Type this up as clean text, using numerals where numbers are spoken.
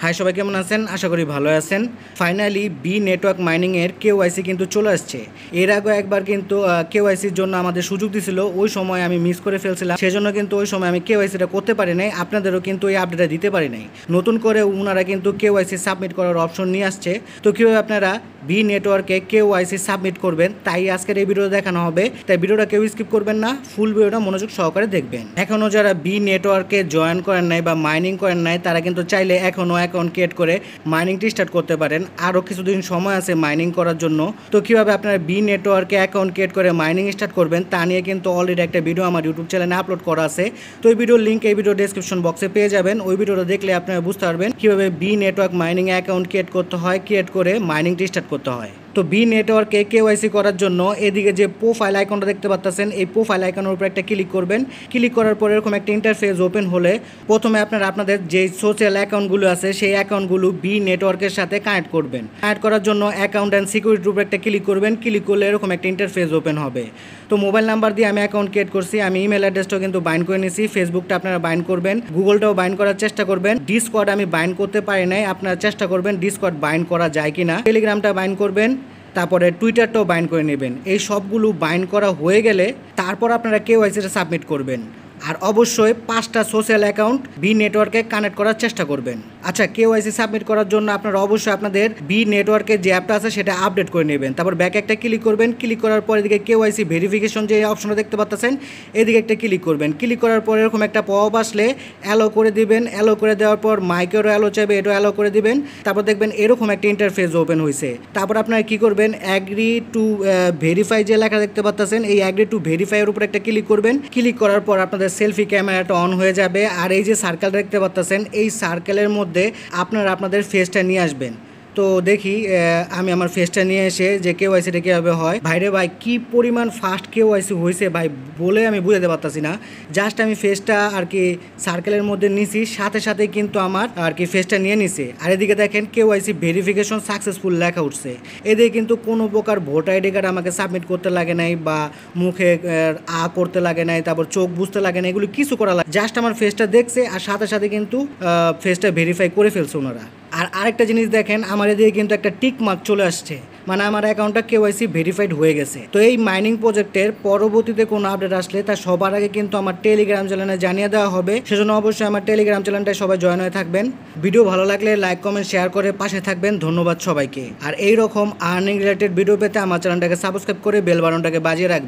High সবাই কেমন আছেন? আশা করি ভালো আছেন। ফাইনালি বি নেটওয়ার্ক মাইনিং এর কেওয়াইসি কিন্তু চলে আসছে। এর আগে একবার কিন্তু কেওয়াইসির জন্য আমাদের সুযোগ দিছিল, ওই সময় আমি মিস করে ফেলছিলাম, সেজন্য কিন্তু ওই সময় আমি কেওয়াইসিটা করতে পারি নাই। আপনাদেরও কিন্তু এই আপডেটটা দিতে পারি নাই। নতুন করে ওনারা কিন্তু কেওয়াইসি সাবমিট করার অপশন নিয়ে আসছে। তো কীভাবে আপনারা বি নেটওয়ার্কে কেওয়াইসি সাবমিট করবেন তাই আজকের এই ভিডিও দেখানো হবে। তাই ভিডিওটা কেউ স্কিপ করবেন না, ফুল ভিডিওটা মনোযোগ সহকারে দেখবেন। এখনও যারা বি নেটওয়ার্কে জয়েন করেন নাই বা মাইনিং করেন নাই তারা কিন্তু চাইলে এখনও অ্যাকাউন্ট ক্রিয়েট করে মাইনিংটি স্টার্ট করতে পারেন। আরও কিছুদিন সময় আছে মাইনিং করার জন্য। তো কীভাবে আপনারা বি নেটওয়ার্কে অ্যাকাউন্ট ক্রিয়েট করে মাইনিং স্টার্ট করবেন তা নিয়ে কিন্তু অলরেডি একটা ভিডিও আমার ইউটিউব চ্যানেলে আপলোড করা আছে। তো এই ভিডিওর লিঙ্ক এই ভিডিও ডেসক্রিপশন বক্সে পেয়ে যাবেন। ওই ভিডিওটা দেখলে আপনারা বুঝতে পারবেন কীভাবে Bee network mining account create করতে হয়, ক্রিয়েট করে মাইনিংটি স্টার্ট করতে হয়। তো বি নেটওয়ার্কে কেওয়াইসি করার জন্য এদিকে যে প্রোফাইল আইকনটা দেখতে পাচ্ছেন, এই প্রোফাইল আইকনের উপর একটা ক্লিক করবেন। ক্লিক করার পর এরকম একটা ইন্টারফেস ওপেন হলে প্রথমে আপনারা আপনাদের যে সোশ্যাল অ্যাকাউন্টগুলো আছে সেই অ্যাকাউন্টগুলো বি নেটওয়ার্কের সাথে কানেক্ট করবেন। কানেক্ট করার জন্য অ্যাকাউন্ট অ্যান্ড সিকিউরিটির উপর একটা ক্লিক করবেন। ক্লিক করলে এরকম একটা ইন্টারফেস ওপেন হবে। তো মোবাইল নাম্বার দিয়ে আমি অ্যাকাউন্ট ক্রিয়েট করছি, আমি ইমেল অ্যাড্রেসটাও কিন্তু বাইন্ড করে নিয়েছি। ফেসবুকটা আপনারা বাইন্ড করবেন, গুগলটাও বাইন্ড করার চেষ্টা করবেন। ডিসকর্ড আমি বাইন্ড করতে পারি নাই, আপনারা চেষ্টা করবেন ডিসকর্ড বাইন্ড করা যায় কিনা। টেলিগ্রামটা বাইন্ড করবেন, তারপরে টুইটারটাও বাইন্ড করে নেবেন। এই সবগুলো বাইন্ড করা হয়ে গেলে তারপর আপনারা কেওয়াইসিটা সাবমিট করবেন। আর অবশ্যই 5টা সোশ্যাল অ্যাকাউন্ট বি নেটওয়ার্কে কানেক্ট করার চেষ্টা করবেন। আচ্ছা, কেওয়াইসি সাবমিট করার জন্য আপনারা অবশ্যই আপনাদের বি নেটওয়ার্কের যে অ্যাপটা আছে সেটা আপডেট করে নেবেন। তারপর ব্যাক একটা ক্লিক করবেন। ক্লিক করার পর এদিকে কেওয়াইসি ভেরিফিকেশন যে অপশনটা দেখতে পাচ্ছেন এদিকে একটা ক্লিক করবেন। ক্লিক করার পর এরকম একটা পপ আসলে অ্যালো করে দিবেন। অ্যালো করে দেওয়ার পর মাইকেরও অ্যালো চাইবে, এটাও অ্যালো করে দিবেন। তারপর দেখবেন এরকম একটা ইন্টারফেস ওপেন হয়েছে। তারপর আপনারা কী করবেন, অ্যাগ্রি টু ভেরিফাই যে লেখা দেখতে পাচ্ছেন এই অ্যাগ্রি টু ভেরিফাইয়ের উপর একটা ক্লিক করবেন। ক্লিক করার পর আপনাদের সেলফি ক্যামেরাটা অন হয়ে যাবে। আর এই যে সার্কেল দেখতে পাচ্ছেন এই সার্কেলের মধ্যে আপনারা আপনাদের ফেসটা নিয়ে আসবেন। তো দেখি আমি আমার ফেসটা নিয়ে এসে যে কেওয়াইসিটা কীভাবে হয়। ভাইরে ভাই কী পরিমাণ ফাস্ট কেওয়াইসি হয়েছে ভাই, বলে আমি বুঝাতে পারতাছি না। জাস্ট আমি ফেসটা আর কি সার্কেলের মধ্যে নিছি, সাথে সাথে কিন্তু আমার আর কি ফেসটা নিয়ে নিছে। আর এদিকে দেখেন কেওয়াইসি ভেরিফিকেশন সাকসেসফুল লেখা উঠছে। এদিকে কিন্তু কোনো প্রকার ভোটার আইডি কার্ড আমাকে সাবমিট করতে লাগে নাই বা মুখে করতে লাগে নাই, তারপর চোখ বুঝতে লাগে না, এগুলো কিছু করা লাগে। জাস্ট আমার ফেসটা দেখছে আর সাথে সাথে কিন্তু ফেসটা ভেরিফাই করে ফেলছে ওনারা। আর আরেকটা জিনিস দেখেন, আমার এদিকে কিন্তু একটা টিক মার্ক চলে আসছে, মানে আমার অ্যাকাউন্টটা কেওয়াইসি ভেরিফাইড হয়ে গেছে। তো এই মাইনিং প্রজেক্টের পরবর্তীতে কোনো আপডেট আসলে তা সবার আগে কিন্তু আমার টেলিগ্রাম চ্যানেলে জানিয়ে দেওয়া হবে। সেজন্য অবশ্যই আমার টেলিগ্রাম চ্যানেলটায় সবাই জয়েন হয়ে থাকবেন। ভিডিও ভালো লাগলে লাইক কমেন্ট শেয়ার করে পাশে থাকবেন। ধন্যবাদ সবাইকে। আর এই রকম আর্নিং রিলেটেড ভিডিও পেতে আমার চ্যানেলটাকে সাবস্ক্রাইব করে বেল বাটনটাকে বাজিয়ে রাখবেন।